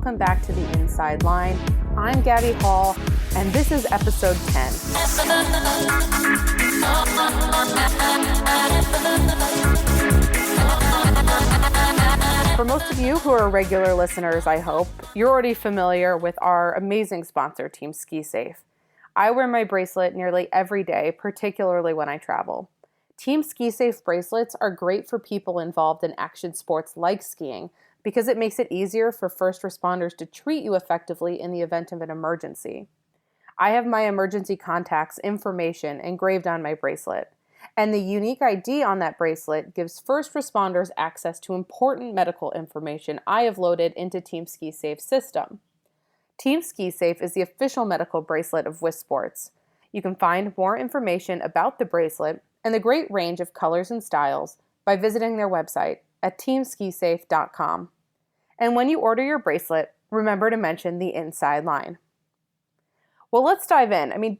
welcome back to the Inside Line. I'm Gabbi Hall, and this is episode 10. For most of you who are regular listeners, I hope, you're already familiar with our amazing sponsor, Team Ski Safe. I wear my bracelet nearly every day, particularly when I travel. Team Ski Safe bracelets are great for people involved in action sports like skiing because it makes it easier for first responders to treat you effectively in the event of an emergency. I have my emergency contacts information engraved on my bracelet, and the unique ID on that bracelet gives first responders access to important medical information I have loaded into Team Ski Safe's system. Team Ski Safe is the official medical bracelet of WIS Sports. You can find more information about the bracelet and the great range of colors and styles by visiting their website at teamskisafe.com. And when you order your bracelet, remember to mention the Inside Line. Well, let's dive in.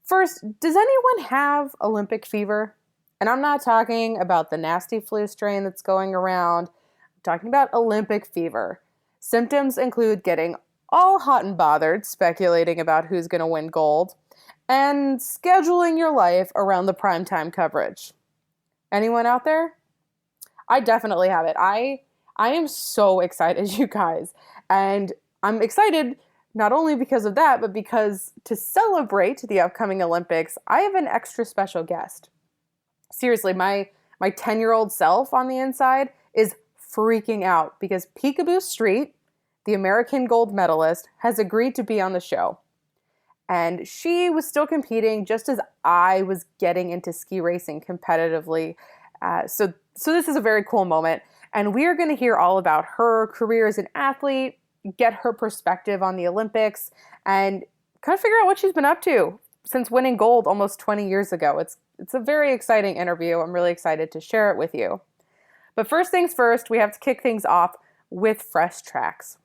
First, does anyone have Olympic fever? And I'm not talking about the nasty flu strain that's going around. I'm talking about Olympic fever. Symptoms include getting all hot and bothered, speculating about who's going to win gold, and scheduling your life around the primetime coverage. Anyone out there? I definitely have it. I am so excited, you guys. And I'm excited not only because of that, but because to celebrate the upcoming Olympics, I have an extra special guest. Seriously, my 10-year-old self on the inside is freaking out because Picabo Street, the American gold medalist, has agreed to be on the show. And she was still competing just as I was getting into ski racing competitively. So this is a very cool moment. And we are going to hear all about her career as an athlete, get her perspective on the Olympics, and kind of figure out what she's been up to since winning gold almost 20 years ago. It's a very exciting interview. I'm really excited to share it with you. But first things first, we have to kick things off with fresh tracks.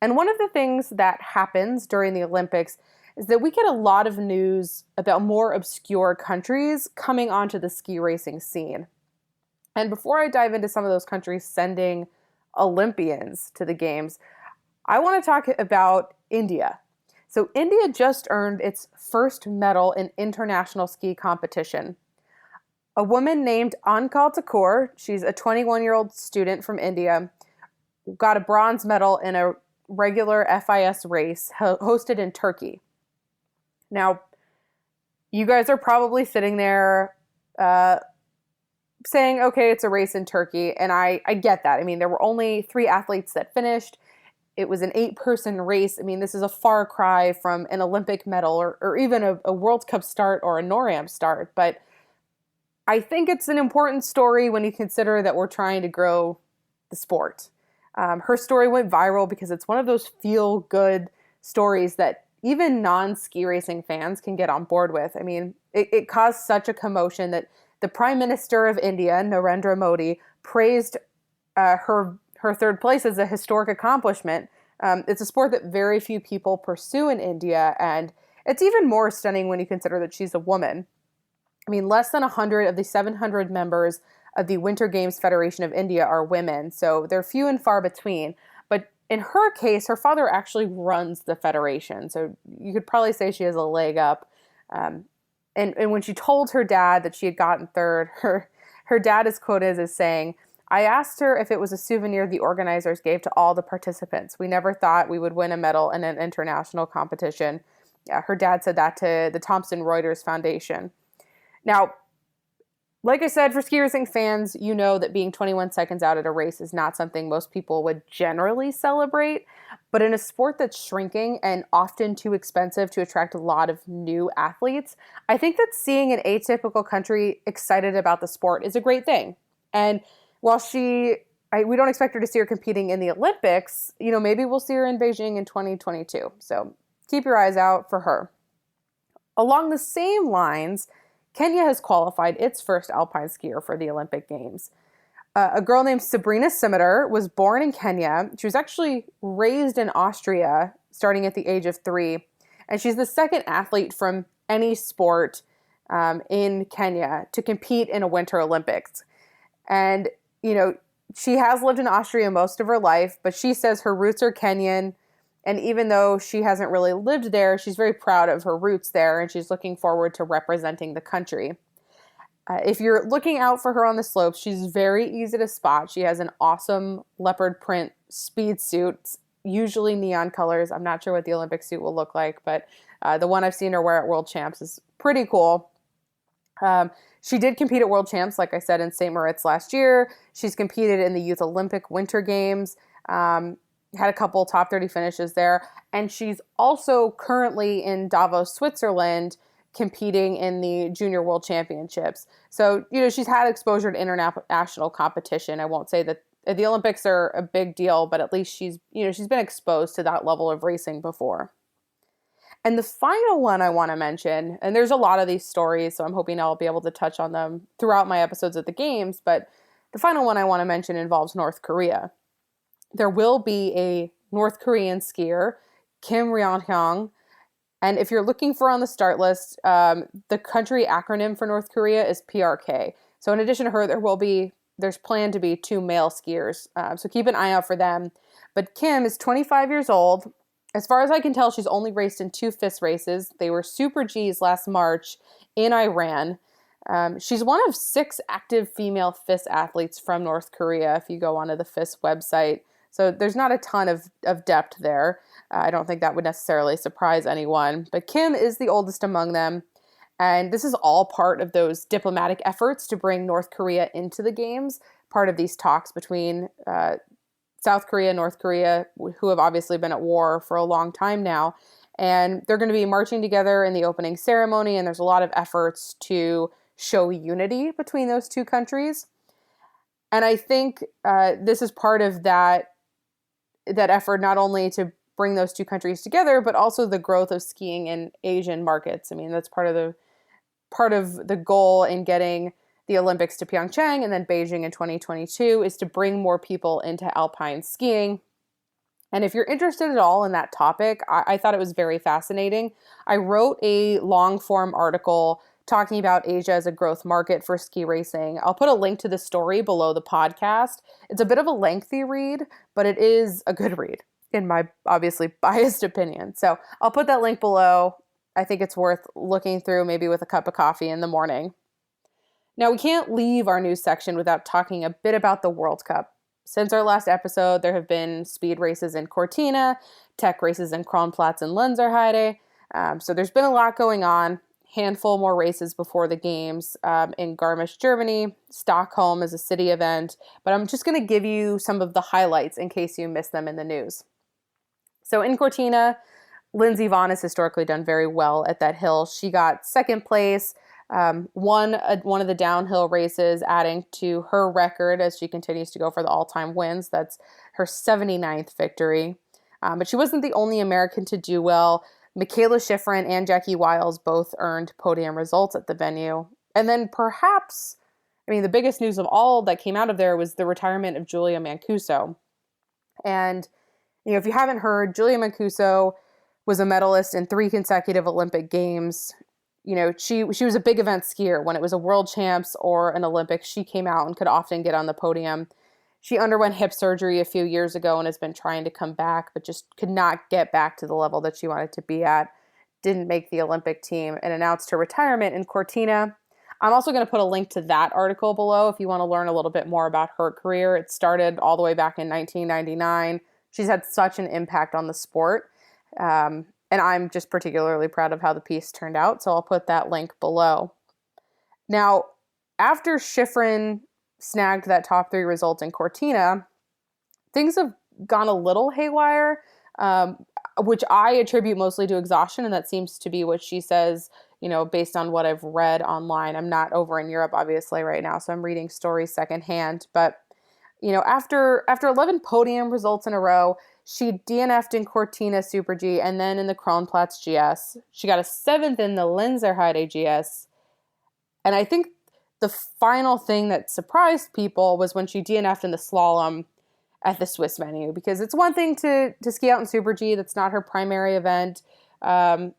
And one of the things that happens during the Olympics is that we get a lot of news about more obscure countries coming onto the ski racing scene. And before I dive into some of those countries sending Olympians to the games, I want to talk about India. So India just earned its first medal in international ski competition. A woman named Ankal Thakur, she's a 21-year-old student from India, got a bronze medal in a regular FIS race hosted in Turkey. Now, you guys are probably sitting there saying, okay, it's a race in Turkey, and I get that. There were only 3 athletes that finished. It was an 8-person race. This is a far cry from an Olympic medal or even a World Cup start or a NORAM start, but I think it's an important story when you consider that we're trying to grow the sport. Her story went viral because it's one of those feel-good stories that even non-ski racing fans can get on board with. It caused such a commotion that the Prime Minister of India, Narendra Modi, praised her third place as a historic accomplishment. It's a sport that very few people pursue in India, and it's even more stunning when you consider that she's a woman. Less than 100 of the 700 members of the Winter Games Federation of India are women, so they're few and far between. But in her case, her father actually runs the federation, so you could probably say she has a leg up. And when she told her dad that she had gotten third, her dad is quoted as saying, "I asked her if it was a souvenir the organizers gave to all the participants. We never thought we would win a medal in an international competition." Her dad said that to the Thomson Reuters Foundation. Now, like I said, for ski racing fans, you know that being 21 seconds out at a race is not something most people would generally celebrate. But in a sport that's shrinking and often too expensive to attract a lot of new athletes, I think that seeing an atypical country excited about the sport is a great thing. And while we don't expect her to see her competing in the Olympics, maybe we'll see her in Beijing in 2022. So keep your eyes out for her. Along the same lines, Kenya has qualified its first alpine skier for the Olympic Games. A girl named Sabrina Scimitar was born in Kenya. She was actually raised in Austria starting at the age of 3. And she's the second athlete from any sport in Kenya to compete in a Winter Olympics. And, she has lived in Austria most of her life, but she says her roots are Kenyan. And even though she hasn't really lived there, she's very proud of her roots there, and she's looking forward to representing the country. If you're looking out for her on the slopes, she's very easy to spot. She has an awesome leopard print speed suit, usually neon colors. I'm not sure what the Olympic suit will look like, but the one I've seen her wear at World Champs is pretty cool. She did compete at World Champs, like I said, in St. Moritz last year. She's competed in the Youth Olympic Winter Games, had a couple top 30 finishes there. And she's also currently in Davos, Switzerland, competing in the Junior World Championships. So, she's had exposure to international competition. I won't say that the Olympics are a big deal, but at least she's been exposed to that level of racing before. And the final one I want to mention, and there's a lot of these stories, so I'm hoping I'll be able to touch on them throughout my episodes of the games, but the final one I want to mention involves North Korea. There will be a North Korean skier, Kim Ryong-hyung, and if you're looking for on the start list, the country acronym for North Korea is PRK. So in addition to her, there's planned to be 2 male skiers, so keep an eye out for them. But Kim is 25 years old. As far as I can tell, she's only raced in 2 FIS races. They were Super Gs last March in Iran. She's one of 6 active female FIS athletes from North Korea, if you go onto the FIS website. So there's not a ton of depth there. I don't think that would necessarily surprise anyone. But Kim is the oldest among them. And this is all part of those diplomatic efforts to bring North Korea into the games, part of these talks between South Korea, North Korea, who have obviously been at war for a long time now. And they're going to be marching together in the opening ceremony, and there's a lot of efforts to show unity between those 2 countries. And I think this is part of that effort, not only to bring those 2 countries together, but also the growth of skiing in Asian markets. I mean, that's part of the goal in getting the Olympics to Pyeongchang and then Beijing in 2022 is to bring more people into alpine skiing. And if you're interested at all in that topic, I thought it was very fascinating. I wrote a long form article talking about Asia as a growth market for ski racing. I'll put a link to the story below the podcast. It's a bit of a lengthy read, but it is a good read in my obviously biased opinion. So I'll put that link below. I think it's worth looking through, maybe with a cup of coffee in the morning. Now, we can't leave our news section without talking a bit about the World Cup. Since our last episode, there have been speed races in Cortina, tech races in Kronplatz and Lenzerheide. So there's been a lot going on. Handful more races before the games in Garmisch, Germany. Stockholm is a city event. But I'm just going to give you some of the highlights in case you missed them in the news. So in Cortina, Lindsey Vonn has historically done very well at that hill. She got 2nd place. Won one of the downhill races, adding to her record as she continues to go for the all-time wins. That's her 79th victory. But she wasn't the only American to do well. Michaela Schifrin and Jackie Wiles both earned podium results at the venue. And then perhaps, the biggest news of all that came out of there was the retirement of Giulia Mancuso. And, if you haven't heard, Giulia Mancuso was a medalist in 3 consecutive Olympic Games. She was a big event skier. When it was a World Champs or an Olympics, she came out and could often get on the podium. She underwent hip surgery a few years ago and has been trying to come back, but just could not get back to the level that she wanted to be at. Didn't make the Olympic team and announced her retirement in Cortina. I'm also going to put a link to that article below if you want to learn a little bit more about her career. It started all the way back in 1999. She's had such an impact on the sport. And I'm just particularly proud of how the piece turned out, so I'll put that link below. Now, after Schifrin snagged that top 3 result in Cortina, things have gone a little haywire, which I attribute mostly to exhaustion, and that seems to be what she says, based on what I've read online. I'm not over in Europe, obviously, right now, so I'm reading stories secondhand, but after 11 podium results in a row, she DNF'd in Cortina Super G and then in the Kronplatz GS. She got a 7th in the Lenzerheide GS. And I think the final thing that surprised people was when she DNF'd in the slalom at the Swiss venue. Because it's one thing to ski out in Super G. That's not her primary event. Even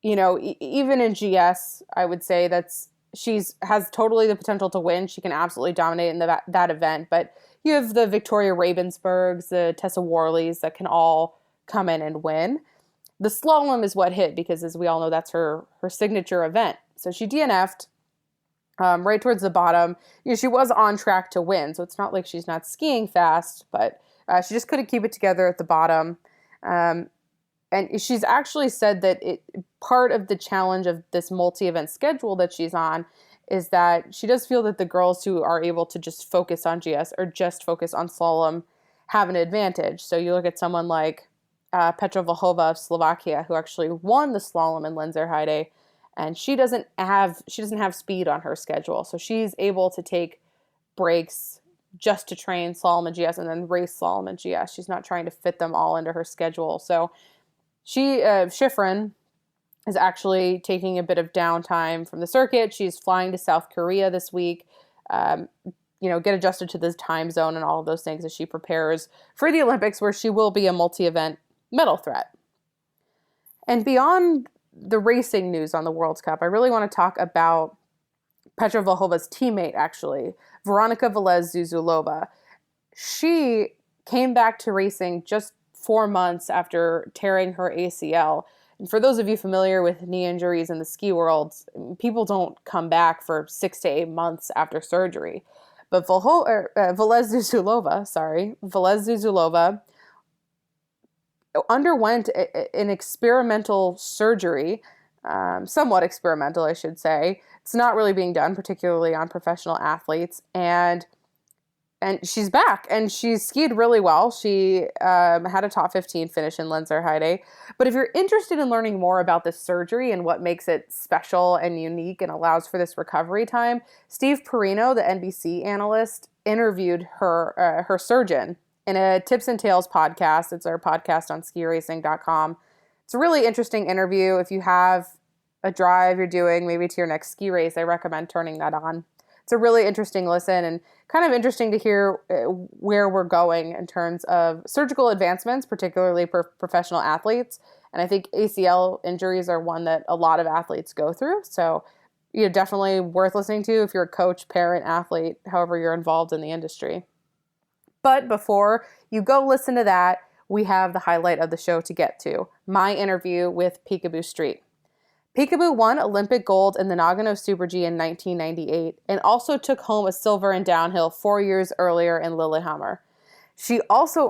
in GS, I would say has totally the potential to win. She can absolutely dominate in that event. But you have the Victoria Ravensburgs, the Tessa Worleys that can all come in and win. The slalom is what hit because, as we all know, that's her signature event. So she DNF'd right towards the bottom. She was on track to win, so it's not like she's not skiing fast, but she just couldn't keep it together at the bottom. And she's actually said that part of the challenge of this multi-event schedule that she's on is that she does feel that the girls who are able to just focus on GS or just focus on slalom have an advantage. So you look at someone like Petra Vlhova of Slovakia, who actually won the slalom in Lenzerheide, and she doesn't have speed on her schedule. So she's able to take breaks just to train slalom and GS and then race slalom and GS. She's not trying to fit them all into her schedule. So Schifrin is actually taking a bit of downtime from the circuit. She's flying to South Korea this week, get adjusted to the time zone and all of those things as she prepares for the Olympics, where she will be a multi-event medal threat. And beyond the racing news on the World Cup, I really want to talk about Petra Vlhova's teammate, actually, Veronika Velez-Zuzulova. She came back to racing just 4 months after tearing her ACL. And for those of you familiar with knee injuries in the ski world, people don't come back for 6 to 8 months after surgery. But Velez-Zuzulova underwent an experimental surgery, somewhat experimental, I should say. It's not really being done, particularly on professional athletes. And she's back, and she skied really well. She had a top 15 finish in Lenzerheide. But if you're interested in learning more about this surgery and what makes it special and unique and allows for this recovery time, Steve Perino, the NBC analyst, interviewed her surgeon in a Tips and Tales podcast. It's our podcast on skiracing.com. It's a really interesting interview. If you have a drive you're doing maybe to your next ski race, I recommend turning that on. It's a really interesting listen and kind of interesting to hear where we're going in terms of surgical advancements, particularly for professional athletes. And I think ACL injuries are one that a lot of athletes go through. So, definitely worth listening to if you're a coach, parent, athlete, however you're involved in the industry. But before you go listen to that, we have the highlight of the show to get to, my interview with Picabo Street. Picabo won Olympic gold in the Nagano Super G in 1998 and also took home a silver in downhill 4 years earlier in Lillehammer. She also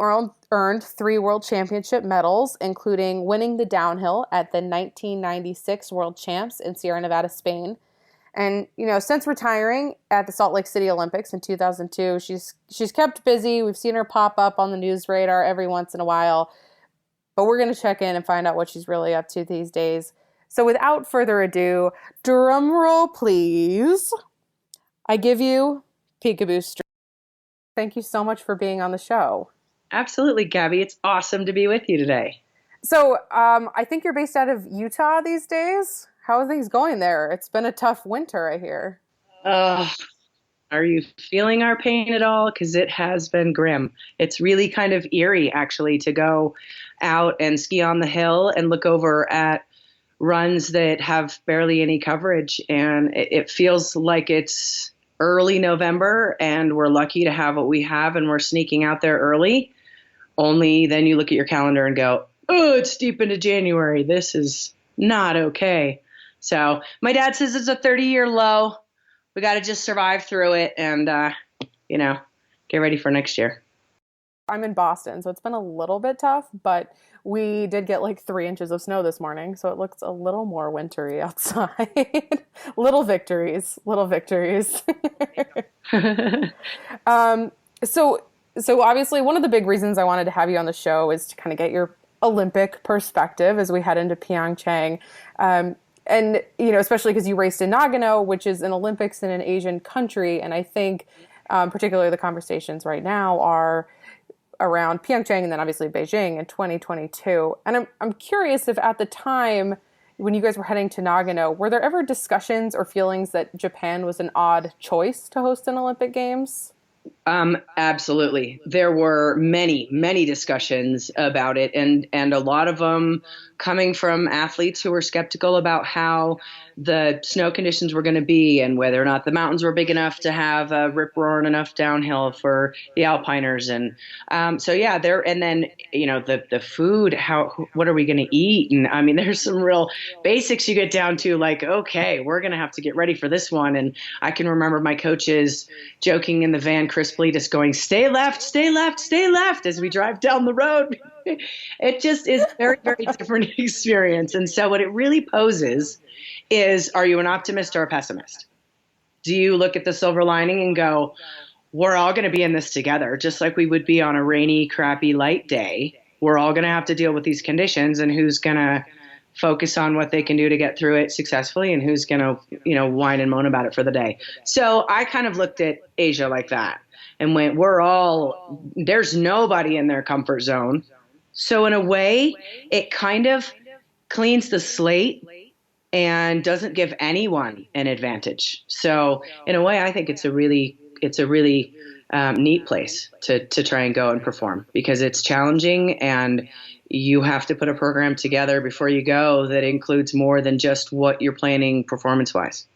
earned 3 World Championship medals, including winning the downhill at the 1996 World Champs in Sierra Nevada, Spain. And, since retiring at the Salt Lake City Olympics in 2002, she's kept busy. We've seen her pop up on the news radar every once in a while. But we're going to check in and find out what she's really up to these days. So without further ado, drum roll, please. I give you Picabo Street. Thank you so much for being on the show. Absolutely, Gabby. It's awesome to be with you today. So I think you're based out of Utah these days. How are things going there? It's been a tough winter, I hear. Are you feeling our pain at all? Because it has been grim. It's really kind of eerie, actually, to go out and ski on the hill and look over at runs that have barely any coverage. And it feels like it's early November and we're lucky to have what we have and we're sneaking out there early. Only then you look at your calendar and go, oh, it's deep into January. This is not okay. So my dad says it's a 30-year low. We got to just survive through it and, get ready for next year. I'm in Boston, so it's been a little bit tough, but we did get like 3 inches of snow this morning, so it looks a little more wintry outside. Little victories. So obviously one of the big reasons I wanted to have you on the show is to kind of get your Olympic perspective as we head into Pyeongchang. And, especially because you raced in Nagano, which is an Olympics in an Asian country. And I think particularly the conversations right now are around Pyeongchang and then obviously Beijing in 2022. And I'm curious if at the time when you guys were heading to Nagano, were there ever discussions or feelings that Japan was an odd choice to host an Olympic Games? Absolutely. There were many, many discussions about it, and a lot of them coming from athletes who were skeptical about how the snow conditions were going to be and whether or not the mountains were big enough to have a rip roaring enough downhill for the alpiners. And so yeah, there. And then the food. What are we going to eat? And I mean, there's some real basics you get down to, like, okay, we're going to have to get ready for this one. And I can remember my coaches joking in the van crisply, just going, stay left, stay left, stay left as we drive down the road. It just is a very, very different experience. And so what it really poses is, are you an optimist or a pessimist? Do you look at the silver lining and go, we're all going to be in this together, just like we would be on a rainy, crappy, light day. We're all going to have to deal with these conditions, and who's going to focus on what they can do to get through it successfully, and who's going to, whine and moan about it for the day. So I kind of looked at Asia like that and went, there's nobody in their comfort zone. So in a way, it kind of cleans the slate and doesn't give anyone an advantage. So in a way, I think it's a really neat place to try and go and perform, because it's challenging and you have to put a program together before you go that includes more than just what you're planning performance-wise.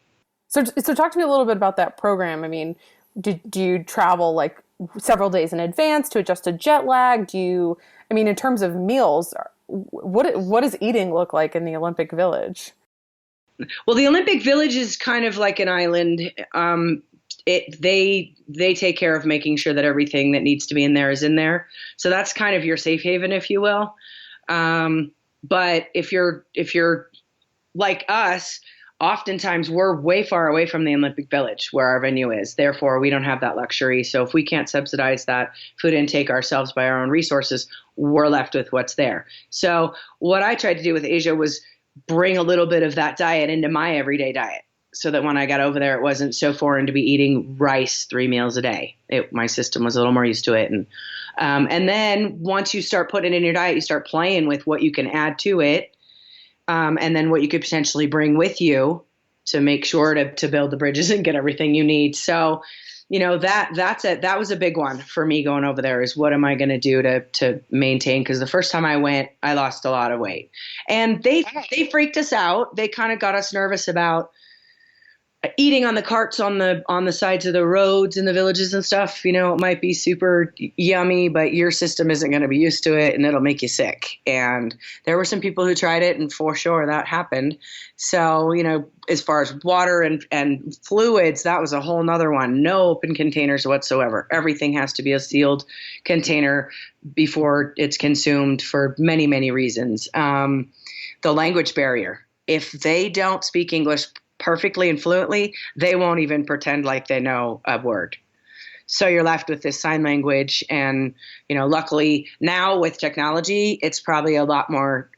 So talk to me a little bit about that program. I mean, do you travel like several days in advance to adjust to jet lag? In terms of meals, what does eating look like in the Olympic Village? Well, the Olympic Village is kind of like an island. They take care of making sure that everything that needs to be in there is in there. So that's kind of your safe haven, if you will. But if you're like us, oftentimes we're way far away from the Olympic Village where our venue is. Therefore, we don't have that luxury. So if we can't subsidize that food intake ourselves by our own resources, we're left with what's there. So what I tried to do with Asia was bring a little bit of that diet into my everyday diet, so that when I got over there, it wasn't so foreign to be eating rice 3 meals a day. My system was a little more used to it. And then once you start putting it in your diet, you start playing with what you can add to it. And then what you could potentially bring with you to make sure to build the bridges and get everything you need. So, that's it. That was a big one for me going over there, is what am I going to do to maintain? Because the first time I went, I lost a lot of weight, and they freaked us out. They kind of got us nervous about eating on the carts on the sides of the roads in the villages and stuff. It might be super yummy, but your system isn't going to be used to it and it'll make you sick. And there were some people who tried it, and for sure that happened. So, as far as water and fluids, that was a whole nother one. No open containers whatsoever. Everything has to be a sealed container before it's consumed for many, many reasons. The language barrier. If they don't speak English perfectly and fluently, they won't even pretend like they know a word. So you're left with this sign language. And, luckily now with technology, it's probably a lot more,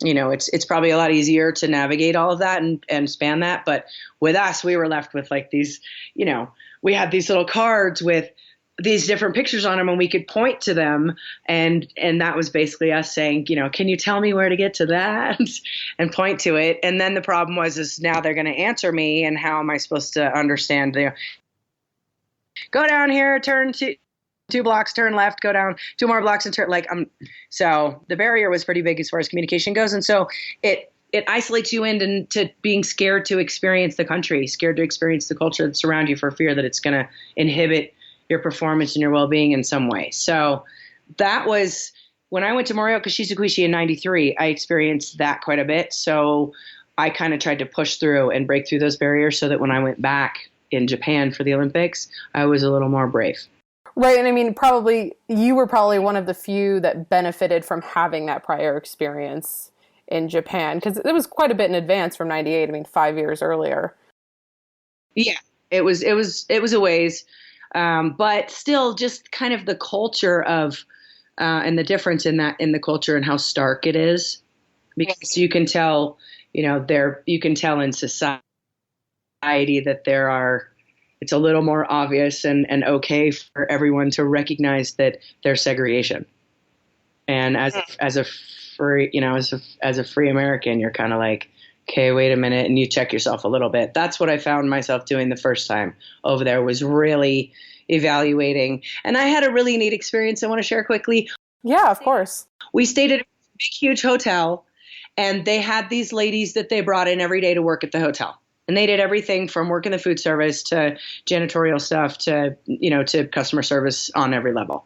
it's probably a lot easier to navigate all of that and span that. But with us, we were left with like these, we had these little cards with these different pictures on them, and we could point to them. And that was basically us saying, can you tell me where to get to that and point to it? And then the problem is now they're going to answer me. And how am I supposed to understand go down here, turn two blocks, turn left, go down 2 more blocks and turn so the barrier was pretty big as far as communication goes. And so it isolates you into being scared to experience the country, scared to experience the culture that's around you, for fear that it's going to inhibit your performance and your well-being in some way. So that was when I went to Morioka Shizukuishi in 93, I experienced that quite a bit. So I kind of tried to push through and break through those barriers so that when I went back in Japan for the Olympics, I was a little more brave. Right. And you were probably one of the few that benefited from having that prior experience in Japan, because it was quite a bit in advance from 98. 5 years earlier. Yeah, it was a ways. But still, just kind of the culture of, and the difference in the culture and how stark it is, because you can tell, you can tell in society that it's a little more obvious and okay for everyone to recognize that there's segregation. And as a free, as a free American, you're kind of like, okay, wait a minute, and you check yourself a little bit. That's what I found myself doing the first time over there, was really, evaluating. And I had a really neat experience I want to share quickly. Yeah, of course. We stayed at a big, huge hotel, and they had these ladies that they brought in every day to work at the hotel. And they did everything from work in the food service to janitorial stuff to, to customer service on every level.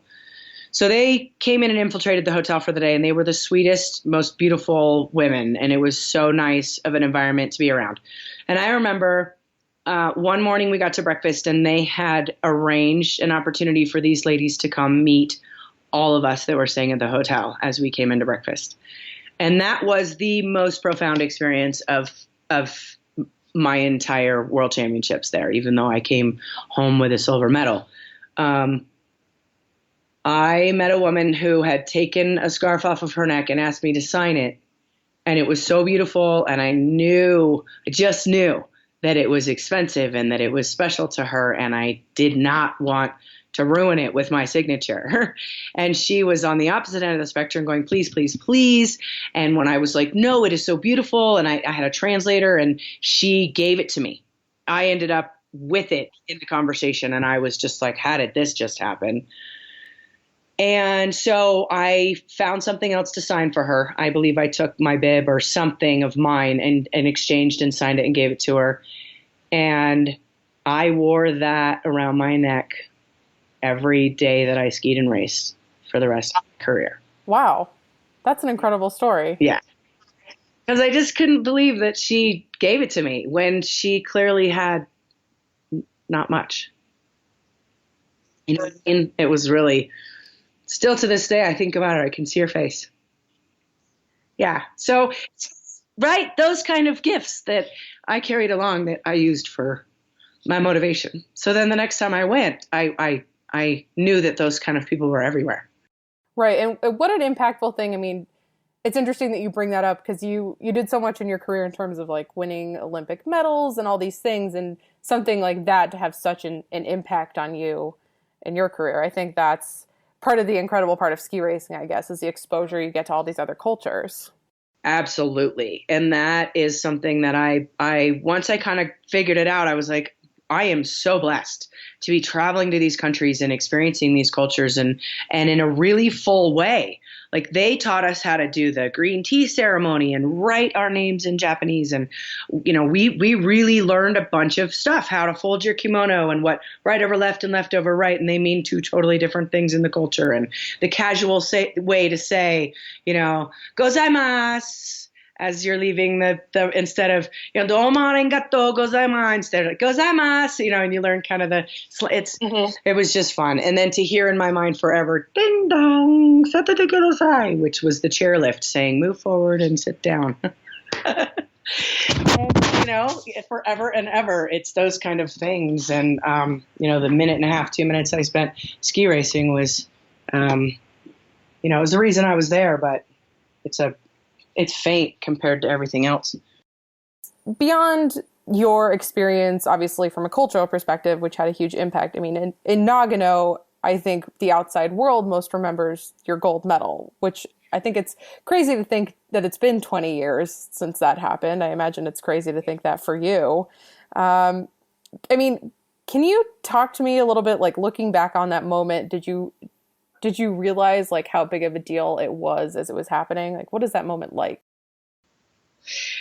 So they came in and infiltrated the hotel for the day, and they were the sweetest, most beautiful women. And it was so nice of an environment to be around. And I remember one morning we got to breakfast, and they had arranged an opportunity for these ladies to come meet all of us that were staying at the hotel as we came into breakfast. And that was the most profound experience of my entire world championships there, even though I came home with a silver medal. I met a woman who had taken a scarf off of her neck and asked me to sign it. And it was so beautiful. And I just knew that it was expensive and that it was special to her. And I did not want to ruin it with my signature. And she was on the opposite end of the spectrum going, please, please, please. And when I was like, no, it is so beautiful. And I had a translator, and she gave it to me. I ended up with it in the conversation. And I was just like, how did this just happen? And so I found something else to sign for her. I believe I took my bib or something of mine and exchanged and signed it and gave it to her. And I wore that around my neck every day that I skied and raced for the rest of my career. Wow. That's an incredible story. Yeah. Because I just couldn't believe that she gave it to me when she clearly had not much. And it was really... Still to this day, I think about her, I can see her face. Yeah. So, right, those kind of gifts that I carried along that I used for my motivation. So then the next time I went, I knew that those kind of people were everywhere. Right. And what an impactful thing. I mean, it's interesting that you bring that up because you did so much in your career in terms of like winning Olympic medals and all these things, and something like that to have such an impact on you in your career. I think that's part of the incredible part of ski racing, I guess, is the exposure you get to all these other cultures. Absolutely. And that is something that I once I kind of figured it out, I was like, I am so blessed to be traveling to these countries and experiencing these cultures and in a really full way. Like they taught us how to do the green tea ceremony and write our names in Japanese. And, we really learned a bunch of stuff, how to fold your kimono and what right over left and left over right. And they mean two totally different things in the culture. And the casual way to say, gozaimasu. As you're leaving the instead of, domo arigato gozaimasu, instead of gozaimasu, and you learn kind of it was just fun. And then to hear in my mind forever, ding dong, satate kudasai, which was the chairlift saying, move forward and sit down. And, forever and ever, it's those kind of things. And, the minute and a half, 2 minutes I spent ski racing was, it was the reason I was there, but it's faint compared to everything else. Beyond your experience, obviously from a cultural perspective, which had a huge impact. I mean, in Nagano, I think the outside world most remembers your gold medal, which I think it's crazy to think that it's been 20 years since that happened. I imagine it's crazy to think that for you. I mean, can you talk to me a little bit, like looking back on that moment, did you realize like how big of a deal it was as it was happening? Like, what is that moment like?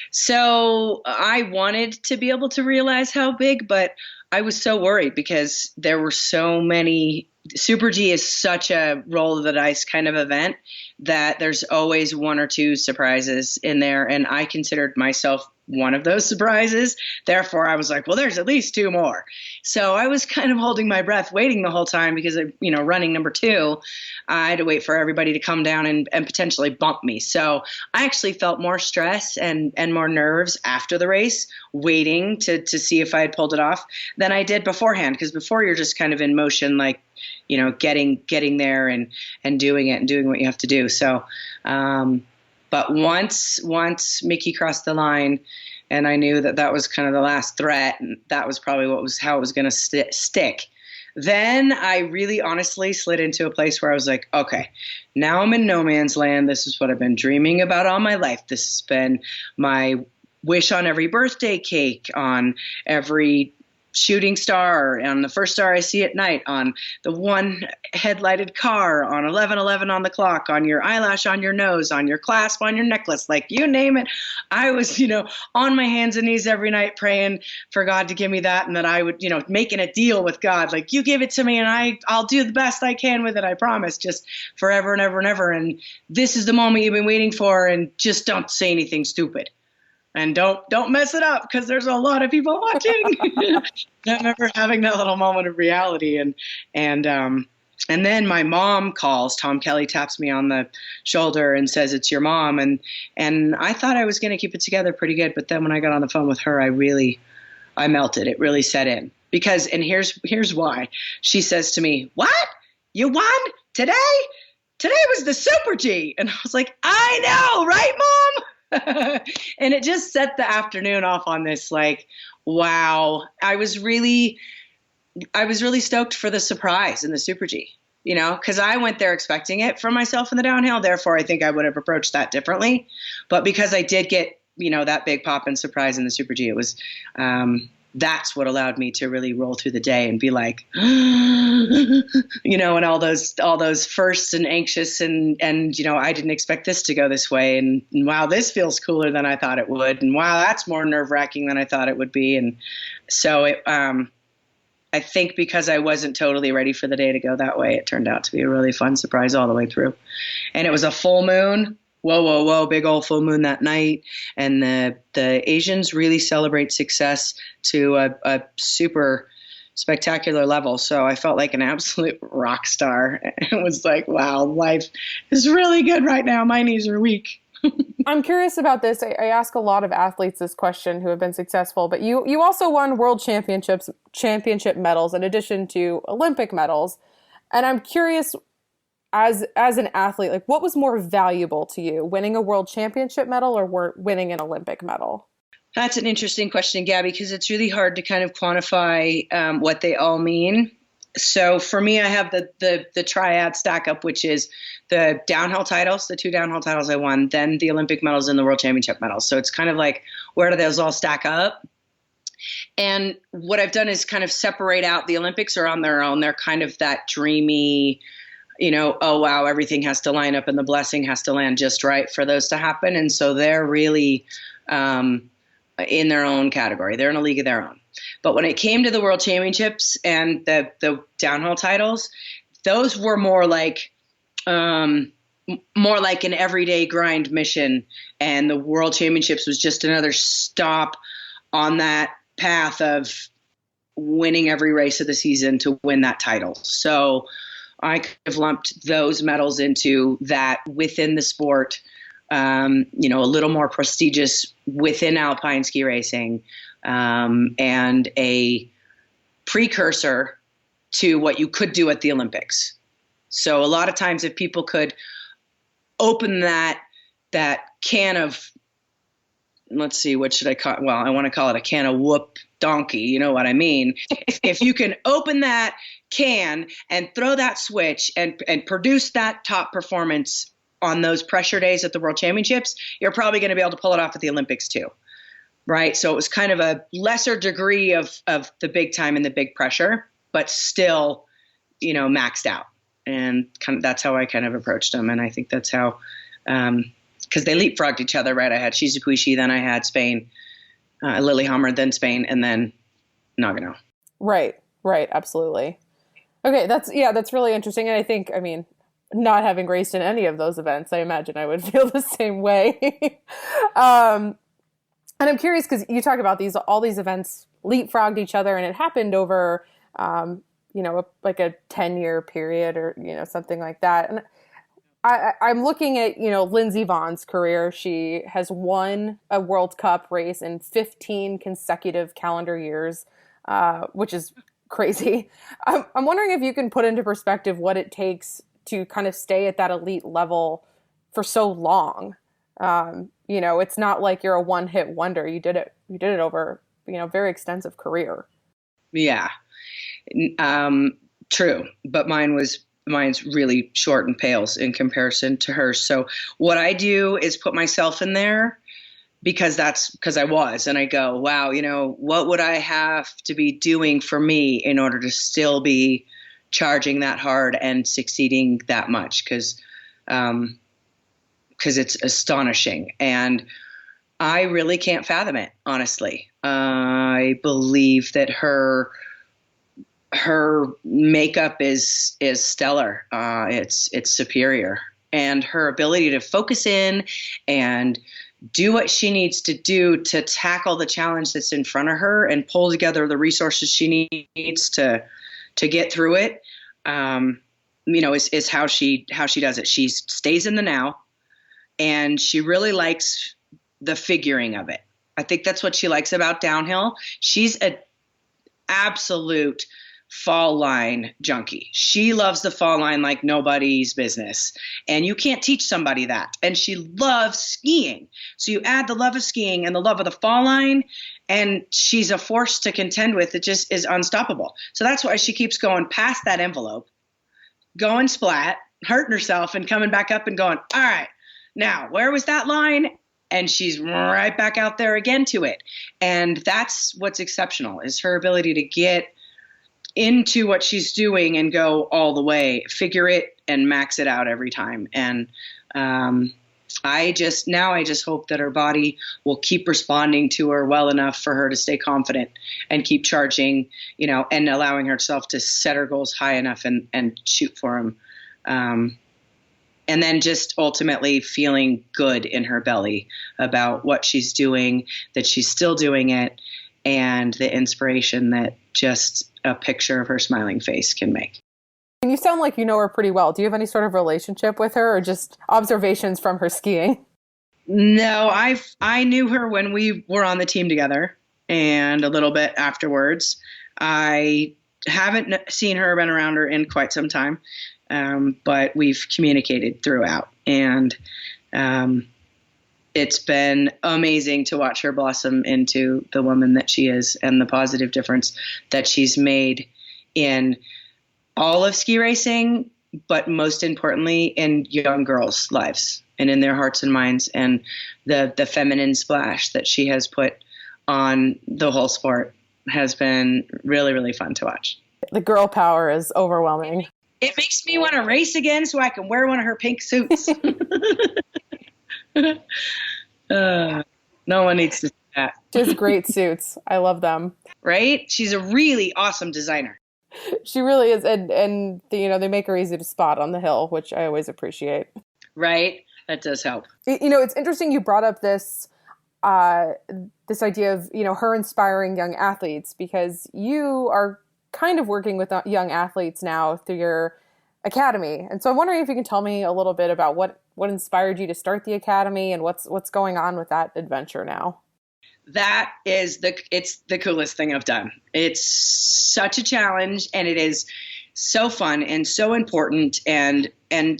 So I wanted to be able to realize how big, but I was so worried because there were so many. Super G is such a roll of the dice kind of event that there's always one or two surprises in there. And I considered myself one of those surprises. Therefore, I was like, well, there's at least two more. So I was kind of holding my breath, waiting the whole time because, running number two, I had to wait for everybody to come down and potentially bump me. So I actually felt more stress and more nerves after the race, waiting to see if I had pulled it off than I did beforehand. Because before you're just kind of in motion, like, getting there and doing it and doing what you have to do. So, but once Mickey crossed the line and I knew that was kind of the last threat, and that was probably how it was going to stick. Then I really honestly slid into a place where I was like, okay, now I'm in no man's land. This is what I've been dreaming about all my life. This has been my wish on every birthday cake, on every shooting star, or on the first star I see at night, on the one headlighted car, on 11:11 on the clock, on your eyelash, on your nose, on your clasp, on your necklace, like you name it. I was, on my hands and knees every night praying for God to give me that, and that I would, making a deal with God, like, you give it to me and I'll do the best I can with it, I promise, just forever and ever and ever. And this is the moment you've been waiting for, and just don't say anything stupid. And don't mess it up, because there's a lot of people watching. I remember having that little moment of reality, and then my mom calls. Tom Kelly taps me on the shoulder and says, "It's your mom." And I thought I was going to keep it together pretty good, but then when I got on the phone with her, I melted. It really set in, because, and here's why. She says to me, "What? You won today? Today was the Super G." And I was like, "I know, right, Mom?" And it just set the afternoon off on this, like, wow. I was really stoked for the surprise in the Super G, because I went there expecting it from myself in the downhill. Therefore, I think I would have approached that differently. But because I did get, that big pop and surprise in the Super G, it was, that's what allowed me to really roll through the day and be like, and all those firsts and anxious and, I didn't expect this to go this way. And wow, this feels cooler than I thought it would. And wow, that's more nerve wracking than I thought it would be. And so I think because I wasn't totally ready for the day to go that way, it turned out to be a really fun surprise all the way through. And it was a full moon. Whoa, big old full moon that night. And the Asians really celebrate success to a super spectacular level. So I felt like an absolute rock star. It was like, wow, life is really good right now. My knees are weak. I'm curious about this. I ask a lot of athletes this question who have been successful, but you also won world championship medals in addition to Olympic medals. And I'm curious, as an athlete, like, what was more valuable to you, winning a world championship medal or winning an Olympic medal? That's an interesting question, Gabby, because it's really hard to kind of quantify what they all mean. So for me, I have the triad stack up, which is the downhill titles, the 2 downhill titles I won, then the Olympic medals and the world championship medals. So it's kind of like, where do those all stack up? And what I've done is kind of separate out. The Olympics are on their own. They're kind of that dreamy, oh, wow, everything has to line up and the blessing has to land just right for those to happen. And so they're really in their own category. They're in a league of their own. But when it came to the world championships and the downhill titles, those were more like an everyday grind mission. And the world championships was just another stop on that path of winning every race of the season to win that title. So I could have lumped those medals into that within the sport, a little more prestigious within alpine ski racing, and a precursor to what you could do at the Olympics. So a lot of times if people could open that can of, let's see, what should I call it? Well, I want to call it a can of whoop donkey. You know what I mean? If you can open that can and throw that switch and produce that top performance on those pressure days at the World Championships, you're probably going to be able to pull it off at the Olympics too. Right. So it was kind of a lesser degree of the big time and the big pressure, but still, maxed out. And that's how I kind of approached them. And I think that's how, because they leapfrogged each other, right? I had Shizukuishi, then I had Spain, Lillehammer, then Spain, and then Nagano. Right. Absolutely. Okay. That's really interesting. And I think, not having raced in any of those events, I imagine I would feel the same way. And I'm curious because you talk about all these events leapfrogged each other, and it happened over, like a 10-year period or, something like that. And I'm looking at, Lindsey Vonn's career. She has won a World Cup race in 15 consecutive calendar years, which is crazy. I'm wondering if you can put into perspective what it takes to kind of stay at that elite level for so long. It's not like you're a one-hit wonder. You did it over, very extensive career. Yeah. True. But mine's really short and pales in comparison to hers. So what I do is put myself in there because I was, and I go, wow, what would I have to be doing for me in order to still be charging that hard and succeeding that much? Because it's astonishing, and I really can't fathom it, honestly. I believe that her makeup is stellar. It's superior, and her ability to focus in and do what she needs to do to tackle the challenge that's in front of her and pull together the resources she needs to get through it. Is how she does it. She stays in the now, and she really likes the figuring of it. I think that's what she likes about downhill. She's an absolute fall line junkie. She loves the fall line like nobody's business. And you can't teach somebody that. And she loves skiing. So you add the love of skiing and the love of the fall line, and she's a force to contend with. It just is unstoppable. So that's why she keeps going past that envelope, going splat, hurting herself, and coming back up and going, all right, now where was that line? And she's right back out there again to it. And that's what's exceptional, is her ability to get into what she's doing and go all the way, figure it and max it out every time. And I just hope that her body will keep responding to her well enough for her to stay confident and keep charging, and allowing herself to set her goals high enough and shoot for them. And then just ultimately feeling good in her belly about what she's doing, that she's still doing it, and the inspiration that just a picture of her smiling face can make. And you sound like you know her pretty well. Do you have any sort of relationship with her, or just observations from her skiing? No, I knew her when we were on the team together, and a little bit afterwards. I haven't seen her or been around her in quite some time, but we've communicated throughout. And it's been amazing to watch her blossom into the woman that she is, and the positive difference that she's made in all of ski racing, but most importantly in young girls' lives and in their hearts and minds, and the feminine splash that she has put on the whole sport has been really, really fun to watch. The girl power is overwhelming. It makes me want to race again so I can wear one of her pink suits. No one needs to see that. She has great suits. I love them. Right? She's a really awesome designer. She really is. And they make her easy to spot on the hill, which I always appreciate. Right? That does help. It's interesting you brought up this idea of, her inspiring young athletes, because you are kind of working with young athletes now through your academy. And so I'm wondering if you can tell me a little bit about what inspired you to start the academy and what's going on with that adventure now. That is it's the coolest thing I've done. It's such a challenge, and it is so fun and so important and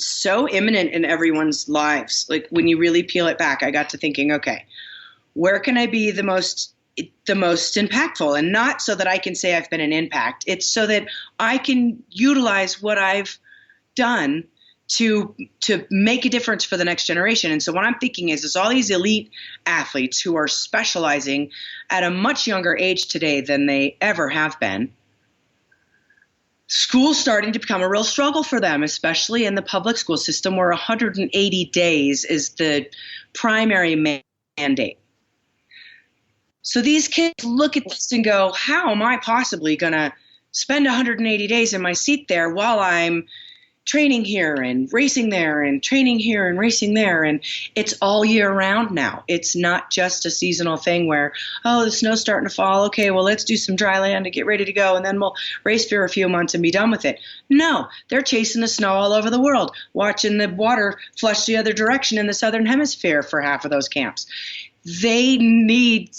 so imminent in everyone's lives. Like, when you really peel it back, I got to thinking, okay, where can I be the most impactful? And not so that I can say I've been an impact. It's so that I can utilize what I've done to make a difference for the next generation. And so what I'm thinking is all these elite athletes who are specializing at a much younger age today than they ever have been. School's starting to become a real struggle for them, especially in the public school system, where 180 days is the primary mandate. So these kids look at this and go, how am I possibly going to spend 180 days in my seat there while I'm training here and racing there and training here and racing there? And it's all year round now. It's not just a seasonal thing where, oh, the snow's starting to fall. Okay, well, let's do some dry land to get ready to go, and then we'll race for a few months and be done with it. No, they're chasing the snow all over the world, watching the water flush the other direction in the southern hemisphere for half of those camps. They need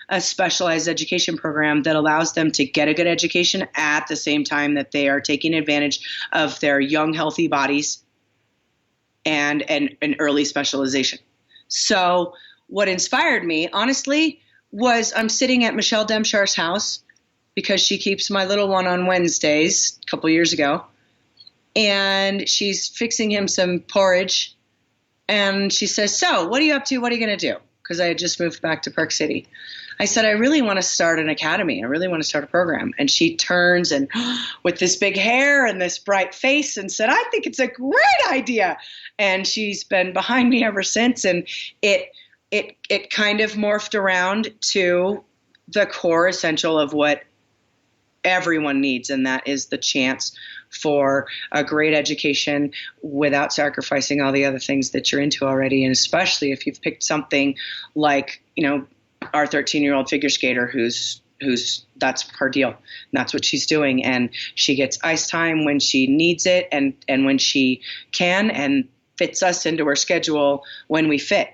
a specialized education program that allows them to get a good education at the same time that they are taking advantage of their young, healthy bodies and an early specialization. So what inspired me, honestly, was I'm sitting at Michelle Demshar's house, because she keeps my little one on Wednesdays a couple years ago, and she's fixing him some porridge And she says, so what are you up to? What are you going to do? Because I had just moved back to Park City. I said, I really want to start an academy. I really want to start a program. And she turns and with this big hair and this bright face and said, I think it's a great idea. And she's been behind me ever since. And it kind of morphed around to the core essential of what everyone needs, and that is the chance for a great education without sacrificing all the other things that you're into already. And especially if you've picked something like, our 13-year-old figure skater who's that's her deal. And that's what she's doing. And she gets ice time when she needs it and when she can, and fits us into her schedule when we fit.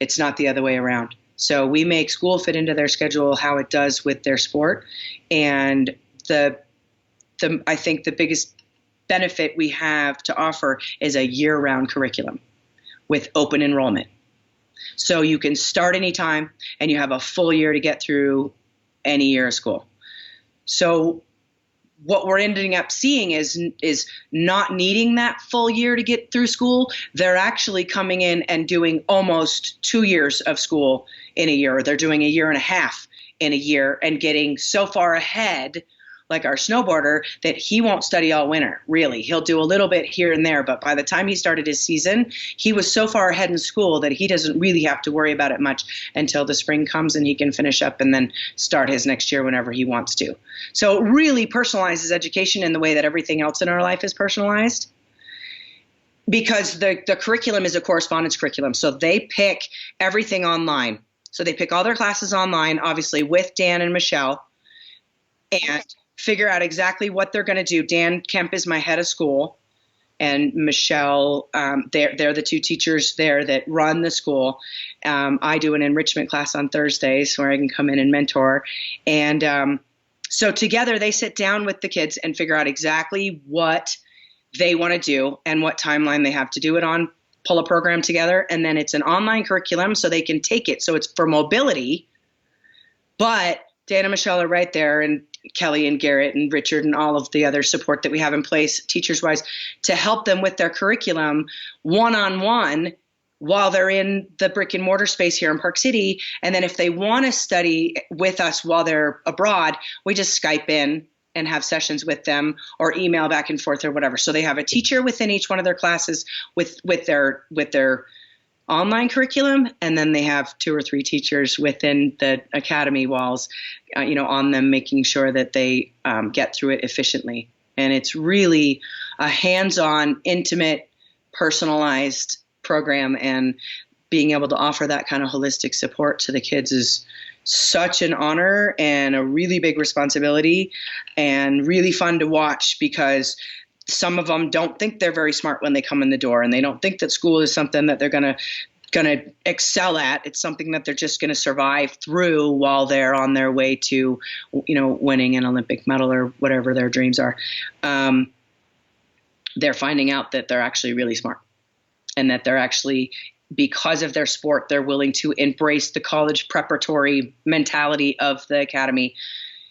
It's not the other way around. So we make school fit into their schedule how it does with their sport. And I think the biggest benefit we have to offer is a year-round curriculum with open enrollment. So you can start anytime and you have a full year to get through any year of school. So what we're ending up seeing is not needing that full year to get through school. They're actually coming in and doing almost 2 years of school in a year. They're doing a year and a half in a year and getting so far ahead, like our snowboarder, that he won't study all winter, really. He'll do a little bit here and there, but by the time he started his season, he was so far ahead in school that he doesn't really have to worry about it much until the spring comes and he can finish up and then start his next year whenever he wants to. So it really personalizes education in the way that everything else in our life is personalized, because the curriculum is a correspondence curriculum. So they pick everything online. So they pick all their classes online, obviously with Dan and Michelle, and figure out exactly what they're going to do. Dan Kemp is my head of school, and Michelle, they're the two teachers there that run the school. I do an enrichment class on Thursdays where I can come in and mentor. And so together they sit down with the kids and figure out exactly what they want to do and what timeline they have to do it on, pull a program together. And then it's an online curriculum so they can take it. So it's for mobility, but Dan and Michelle are right there, and Kelly and Garrett and Richard and all of the other support that we have in place teachers-wise to help them with their curriculum one-on-one while they're in the brick and mortar space here in Park City. And then if they want to study with us while they're abroad, we just Skype in and have sessions with them or email back and forth or whatever. So they have a teacher within each one of their classes with their online curriculum, and then they have 2 or 3 teachers within the academy walls, on them, making sure that they get through it efficiently. And it's really a hands-on, intimate, personalized program, and being able to offer that kind of holistic support to the kids is such an honor and a really big responsibility, and really fun to watch, because some of them don't think they're very smart when they come in the door, and they don't think that school is something that they're going to excel at. It's something that they're just going to survive through while they're on their way to, winning an Olympic medal or whatever their dreams are. They're finding out that they're actually really smart, and that they're actually, because of their sport, they're willing to embrace the college preparatory mentality of the academy,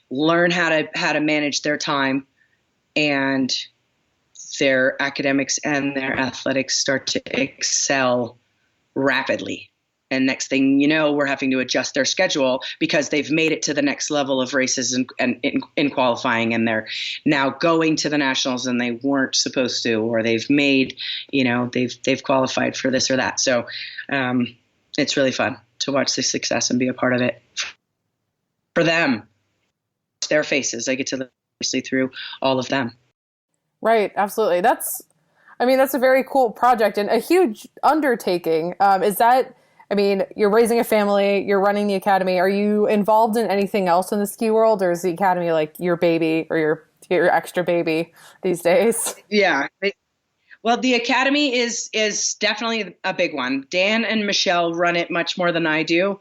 learn how to manage their time, and their academics and their athletics start to excel rapidly. And next thing you know, we're having to adjust their schedule because they've made it to the next level of races and in qualifying, and they're now going to the nationals and they weren't supposed to, or they've made, they've qualified for this or that. So it's really fun to watch the success and be a part of it for them. Their faces, I get to look through all of them. Right, absolutely. That's a very cool project and a huge undertaking. You're raising a family, you're running the academy. Are you involved in anything else in the ski world, or is the academy like your baby or your extra baby these days? Yeah. Well, the academy is definitely a big one. Dan and Michelle run it much more than I do.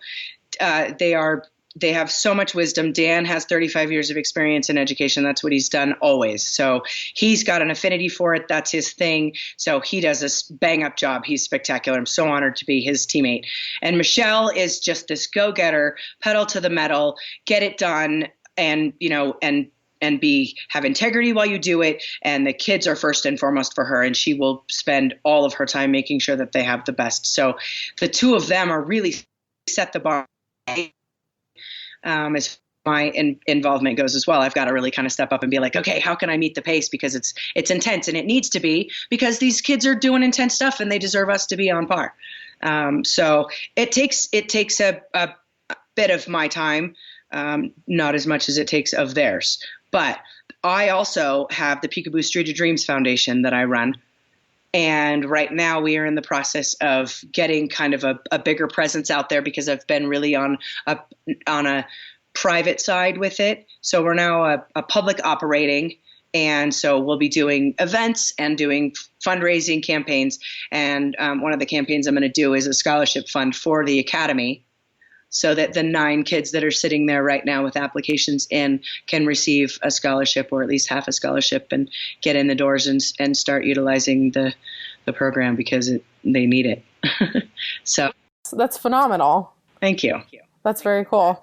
They have so much wisdom. Dan has 35 years of experience in education. That's what he's done always. So he's got an affinity for it. That's his thing. So he does this bang up job. He's spectacular. I'm so honored to be his teammate. And Michelle is just this go-getter, pedal to the metal, get it done, and and have integrity while you do it. And the kids are first and foremost for her, and she will spend all of her time making sure that they have the best. So the two of them are really set the bar. As my involvement goes as well, I've got to really kind of step up and be like, okay, how can I meet the pace? Because it's intense, and it needs to be, because these kids are doing intense stuff and they deserve us to be on par. So it takes a bit of my time, not as much as it takes of theirs. But I also have the Picabo Street of Dreams Foundation that I run. And right now we are in the process of getting kind of a bigger presence out there, because I've been really on a private side with it. So we're now a public operating. And so we'll be doing events and doing fundraising campaigns. And one of the campaigns I'm going to do is a scholarship fund for the academy, so that the 9 kids that are sitting there right now with applications in can receive a scholarship, or at least half a scholarship, and get in the doors and start utilizing the program, because they need it. So that's phenomenal. Thank you. That's very cool.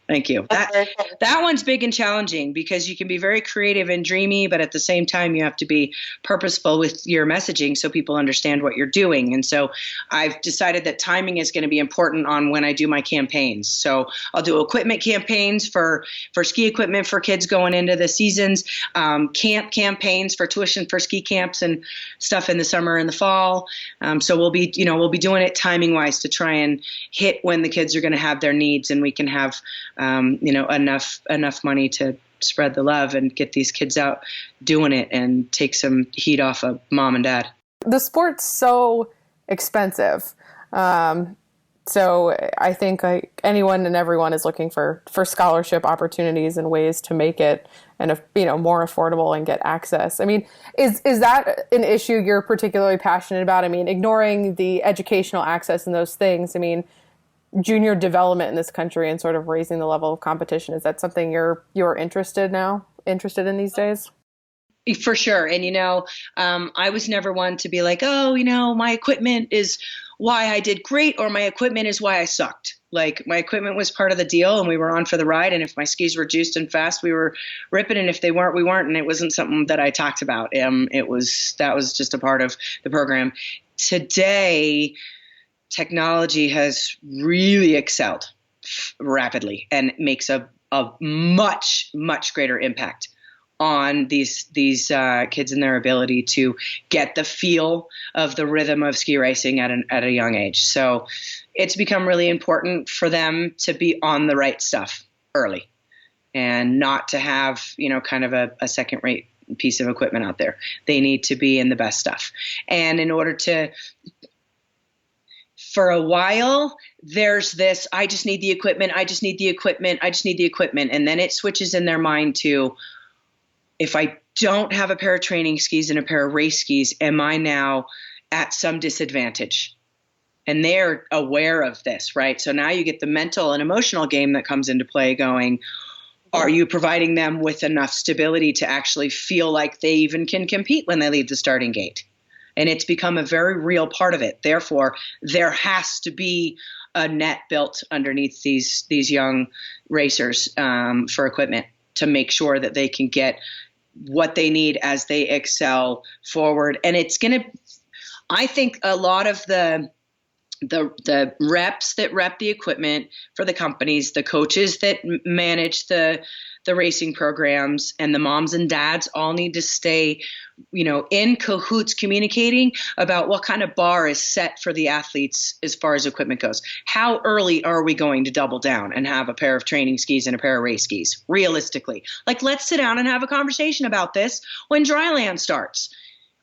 Thank you. That one's big and challenging, because you can be very creative and dreamy, but at the same time, you have to be purposeful with your messaging so people understand what you're doing. And so I've decided that timing is going to be important on when I do my campaigns. So I'll do equipment campaigns for ski equipment for kids going into the seasons, camp campaigns for tuition for ski camps and stuff in the summer and the fall. So we'll be doing it timing wise to try and hit when the kids are going to have their needs, and we can have enough money to spread the love and get these kids out doing it and take some heat off of mom and dad. The sport's so expensive. So I think anyone and everyone is looking for scholarship opportunities and ways to make it more affordable and get access. I mean, is that an issue you're particularly passionate about? I mean, ignoring the educational access and those things, I mean, junior development in this country and sort of raising the level of competition, is that something you're interested in these days? For sure. And, I was never one to be like, oh, my equipment is why I did great, or my equipment is why I sucked. Like, my equipment was part of the deal, and we were on for the ride. And if my skis were juiced and fast, we were ripping. And if they weren't, we weren't. And it wasn't something that I talked about. That was just a part of the program. Today, technology has really excelled rapidly and makes a much, much greater impact on these kids and their ability to get the feel of the rhythm of ski racing at a young age. So it's become really important for them to be on the right stuff early, and not to have, kind of a second-rate piece of equipment out there. They need to be in the best stuff. And in order to, for a while, there's this, I just need the equipment. And then it switches in their mind to, if I don't have a pair of training skis and a pair of race skis, am I now at some disadvantage? And they're aware of this, right? So now you get the mental and emotional game that comes into play going, are you providing them with enough stability to actually feel like they even can compete when they leave the starting gate? And it's become a very real part of it. Therefore, there has to be a net built underneath these young racers for equipment to make sure that they can get what they need as they excel forward. And it's going to, I think a lot of the reps that rep the equipment for the companies, the coaches that manage the racing programs, and the moms and dads all need to stay, in cahoots communicating about what kind of bar is set for the athletes as far as equipment goes. How early are we going to double down and have a pair of training skis and a pair of race skis? Realistically, like, let's sit down and have a conversation about this when dry land starts.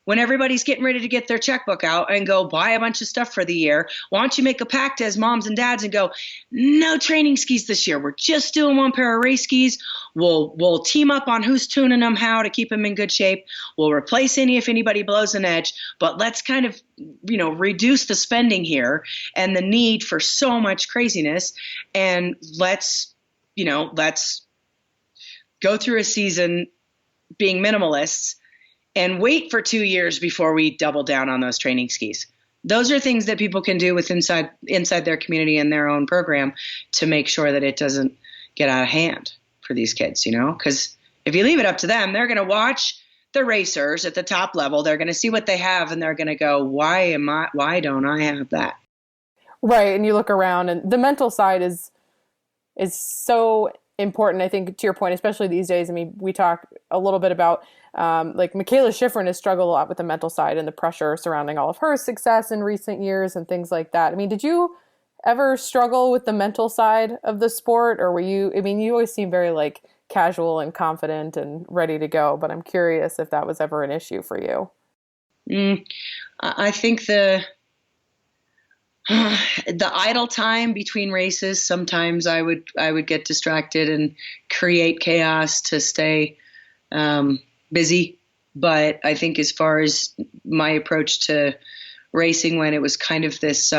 When everybody's getting ready to get their checkbook out and go buy a bunch of stuff for the year, why don't you make a pact as moms and dads and go, no training skis this year. We're just doing one pair of race skis. We'll team up on who's tuning them how to keep them in good shape. We'll replace if anybody blows an edge, but let's kind of, reduce the spending here and the need for so much craziness. And let's go through a season being minimalists and wait for 2 years before we double down on those training skis. Those are things that people can do with inside their community and their own program to make sure that it doesn't get out of hand for these kids, because If you leave it up to them, they're going to watch the racers at the top level. They're going to see what they have, and they're going to go, why don't I have that? Right. And you look around, and the mental side is so important, I think, to your point, especially these days. I mean, we talk a little bit about like Michaela Schifrin has struggled a lot with the mental side and the pressure surrounding all of her success in recent years and things like that. I mean, did you ever struggle with the mental side of the sport, or were you, I mean, you always seem very like casual and confident and ready to go, but I'm curious if that was ever an issue for you. I think the idle time between races, sometimes I would get distracted and create chaos to stay busy. But I think as far as my approach to racing, when it was kind of this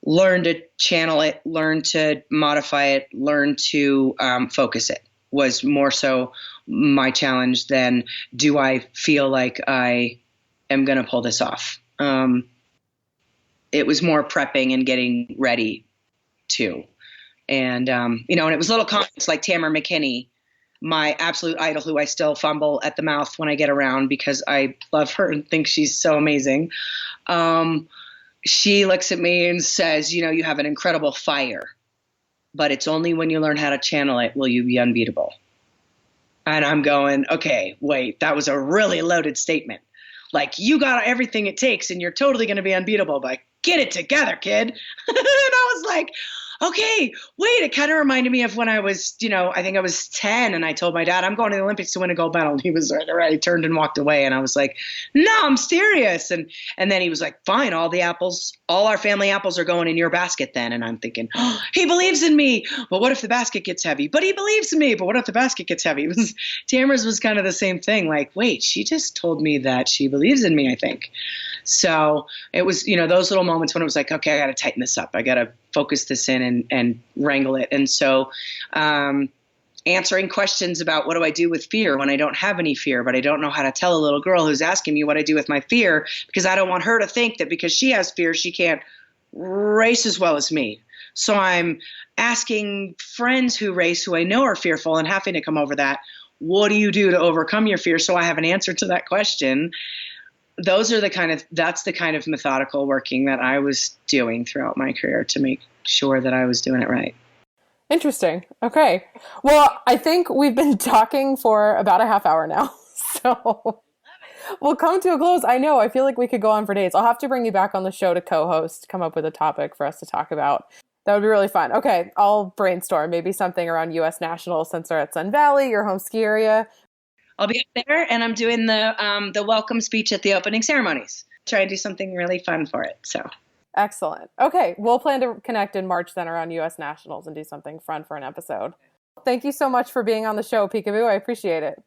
learn to channel it, learn to modify it, learn to focus it, was more so my challenge than do I feel like I am going to pull this off. It was more prepping and getting ready too. And, and it was little comments like Tamara McKinney, my absolute idol, who I still fumble at the mouth when I get around because I love her and think she's so amazing. She looks at me and says, you have an incredible fire, but it's only when you learn how to channel it will you be unbeatable. And I'm going, okay, wait, that was a really loaded statement. Like, you got everything it takes and you're totally going to be unbeatable, but get it together, kid. And I was like, okay, wait, it kind of reminded me of when I was, I think I was 10 and I told my dad, I'm going to the Olympics to win a gold medal. And he was like, all right, he turned and walked away. And I was like, no, I'm serious. And then he was like, fine, all our family apples are going in your basket then. And I'm thinking, oh, he believes in me. But what if the basket gets heavy? But he believes in me. But what if the basket gets heavy? Tamara's was kind of the same thing. Like, wait, she just told me that she believes in me, I think. So it was, those little moments when it was like, okay, I got to tighten this up. I got to focus this in and wrangle it. And so answering questions about what do I do with fear when I don't have any fear, but I don't know how to tell a little girl who's asking me what I do with my fear, because I don't want her to think that because she has fear, she can't race as well as me. So I'm asking friends who race who I know are fearful and having to come over that. What do you do to overcome your fear? So I have an answer to that question. That's the kind of methodical working that I was doing throughout my career to make sure that I was doing it right. Interesting. Okay. Well, I think we've been talking for about a half hour now, so we'll come to a close. I know. I feel like we could go on for days. I'll have to bring you back on the show to co-host, come up with a topic for us to talk about. That would be really fun. Okay. I'll brainstorm maybe something around U.S. Nationals since they're at Sun Valley, your home ski area. I'll be up there, and I'm doing the welcome speech at the opening ceremonies. Try and do something really fun for it. So excellent. Okay, we'll plan to connect in March then around U.S. Nationals and do something fun for an episode. Thank you so much for being on the show, Picabo. I appreciate it.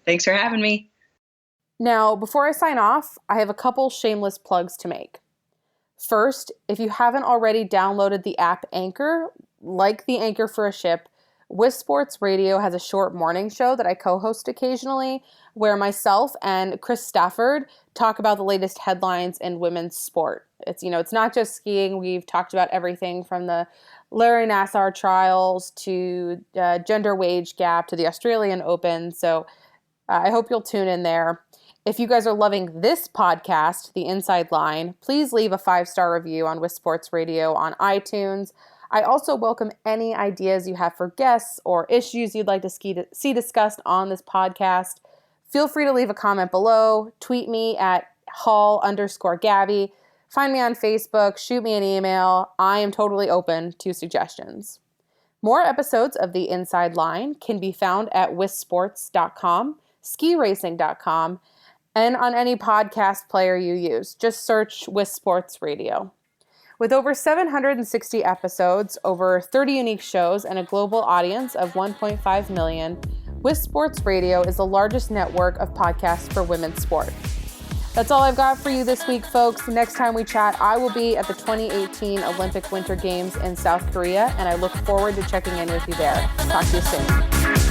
Thanks for having me. Now, before I sign off, I have a couple shameless plugs to make. First, if you haven't already downloaded the app Anchor, like the anchor for a ship, WIS Sports Radio has a short morning show that I co-host occasionally where myself and Chris Stafford talk about the latest headlines in women's sport. It's not just skiing. We've talked about everything from the Larry Nassar trials to gender wage gap to the Australian Open. So I hope you'll tune in there. If you guys are loving this podcast, The Inside Line, please leave a 5-star review on WIS Sports Radio on iTunes. I also welcome any ideas you have for guests or issues you'd like to see discussed on this podcast. Feel free to leave a comment below, tweet me at Hall_Gabbi, find me on Facebook, shoot me an email. I am totally open to suggestions. More episodes of The Inside Line can be found at wisports.com, skiracing.com, and on any podcast player you use. Just search WIS Sports Radio. With over 760 episodes, over 30 unique shows, and a global audience of 1.5 million, WIS Sports Radio is the largest network of podcasts for women's sport. That's all I've got for you this week, folks. Next time we chat, I will be at the 2018 Olympic Winter Games in South Korea, and I look forward to checking in with you there. Talk to you soon.